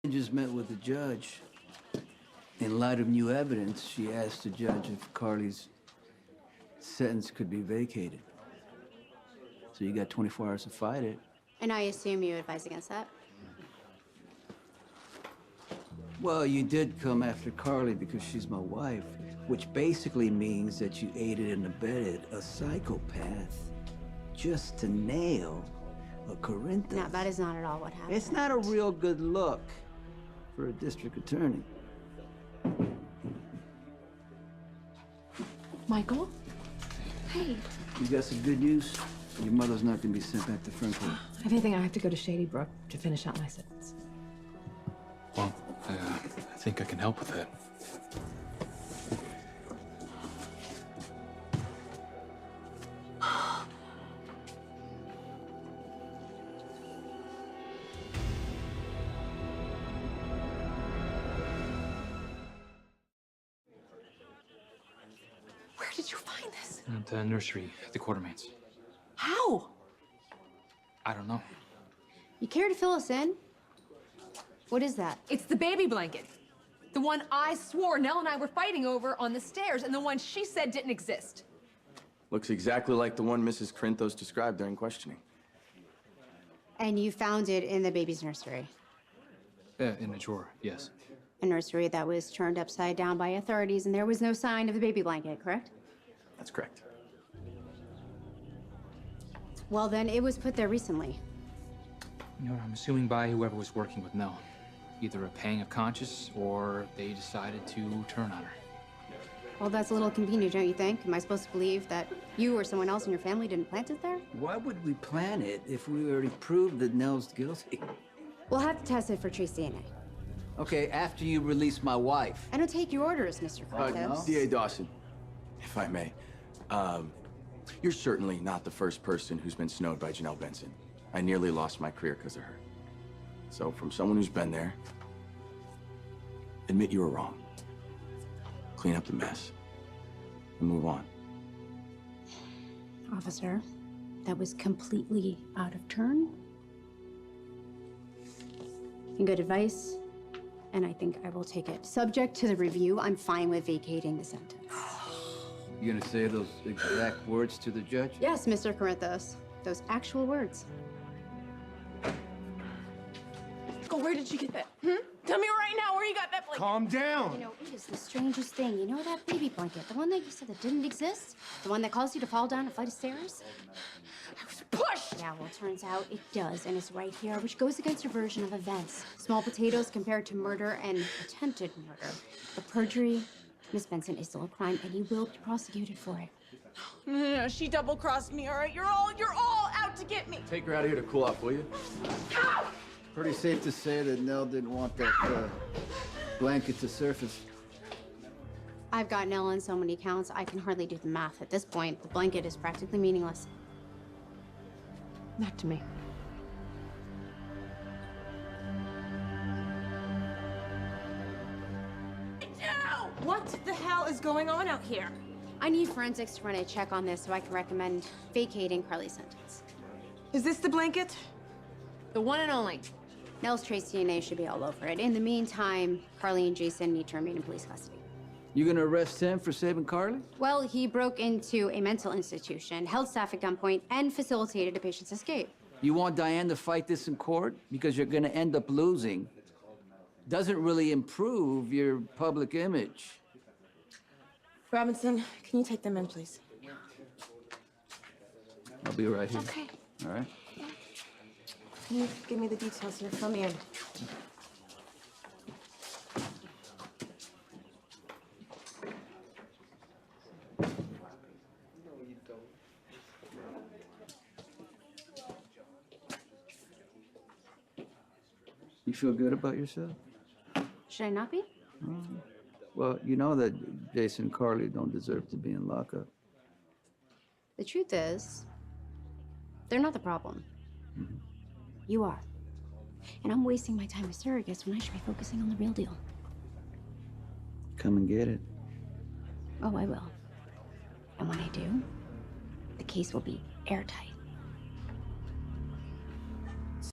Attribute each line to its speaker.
Speaker 1: Just met with the judge. In light of new evidence, she asked the judge if Carly's sentence could be vacated. So you got 24 hours to fight it.
Speaker 2: And I assume you advise against that?
Speaker 1: Well, you did come after Carly because she's my wife, which basically means that you aided and abetted a psychopath just to nail a Corinthus.
Speaker 2: No, that is not at all what happened.
Speaker 1: It's not a real good look for a district attorney.
Speaker 3: Michael? Hey.
Speaker 1: You got some good news? Your mother's not gonna be sent back to Frankfurt.
Speaker 3: If anything, I have to go to Shady Brook to finish out my sentence.
Speaker 4: Well, I think I can help with that.
Speaker 3: Where did you find this?
Speaker 4: At the nursery at the Quartermains.
Speaker 3: How?
Speaker 4: I don't know.
Speaker 2: You care to fill us in? What is that?
Speaker 3: It's the baby blanket. The one I swore Nell and I were fighting over on the stairs, and the one she said didn't exist.
Speaker 5: Looks exactly like the one Mrs. Corinthos described during questioning.
Speaker 2: And you found it in the baby's nursery?
Speaker 4: In a drawer, yes.
Speaker 2: A nursery that was turned upside down by authorities, and there was no sign of the baby blanket, correct?
Speaker 5: That's correct.
Speaker 2: Well, then it was put there recently.
Speaker 4: You know, I'm assuming by whoever was working with Nell. Either a pang of conscience, or they decided to turn on her.
Speaker 2: Well, that's a little convenient, don't you think? Am I supposed to believe that you or someone else in your family didn't plant it there?
Speaker 1: Why would we plan it if we already proved that Nell's guilty?
Speaker 2: We'll have to test it for trace DNA.
Speaker 1: Okay, after you release my wife.
Speaker 2: I don't take your orders, Mr. Cortez.
Speaker 5: D.A. Dawson, if I may. You're certainly not the first person who's been snowed by Janelle Benson. I nearly lost my career because of her. So, from someone who's been there, admit you were wrong. Clean up the mess. And move on.
Speaker 2: Officer, that was completely out of turn. And good advice, and I think I will take it. Subject to the review, I'm fine with vacating the sentence.
Speaker 1: You gonna say those exact words to the judge?
Speaker 2: Yes, Mr. Corinthos. Those actual words.
Speaker 3: Oh, where did you get that? Tell me right now where you got that blanket.
Speaker 6: Calm down.
Speaker 2: You know, it is the strangest thing. You know that baby blanket? The one that you said that didn't exist? The one that caused you to fall down a flight of stairs?
Speaker 3: I was pushed!
Speaker 2: Yeah, well, it turns out it does, and it's right here, which goes against your version of events. Small potatoes compared to murder and attempted murder. But perjury, Miss Benson, is still a crime, and you will be prosecuted for it.
Speaker 3: No, she double-crossed me, all right? You're all out to get me.
Speaker 5: Take her out of here to cool off, will you?
Speaker 3: Ow!
Speaker 1: Pretty safe to say that Nell didn't want that blanket to surface.
Speaker 2: I've got Nell on so many counts, I can hardly do the math. At this point, the blanket is practically meaningless.
Speaker 3: Not to me. What the hell is going on out here?
Speaker 2: I need forensics to run a check on this so I can recommend vacating Carly's sentence.
Speaker 3: Is this the blanket? The one and only.
Speaker 2: Nell's trace DNA should be all over it. In the meantime, Carly and Jason need to remain in police custody.
Speaker 1: You gonna arrest him for saving Carly?
Speaker 2: Well, he broke into a mental institution, held staff at gunpoint, and facilitated a patient's escape.
Speaker 1: You want Diane to fight this in court? Because you're gonna end up losing. Doesn't really improve your public image.
Speaker 3: Robinson, can you take them in, please?
Speaker 1: I'll be right here.
Speaker 3: Okay.
Speaker 1: All right?
Speaker 3: Can you give me the details here? Fill me in.
Speaker 1: You feel good about yourself?
Speaker 2: Should I not be?
Speaker 1: Well, you know that Jason and Carly don't deserve to be in lockup.
Speaker 2: The truth is, they're not the problem. You are. And I'm wasting my time with surrogates when I should be focusing on the real deal.
Speaker 1: Come and get it.
Speaker 2: Oh, I will. And when I do, the case will be airtight.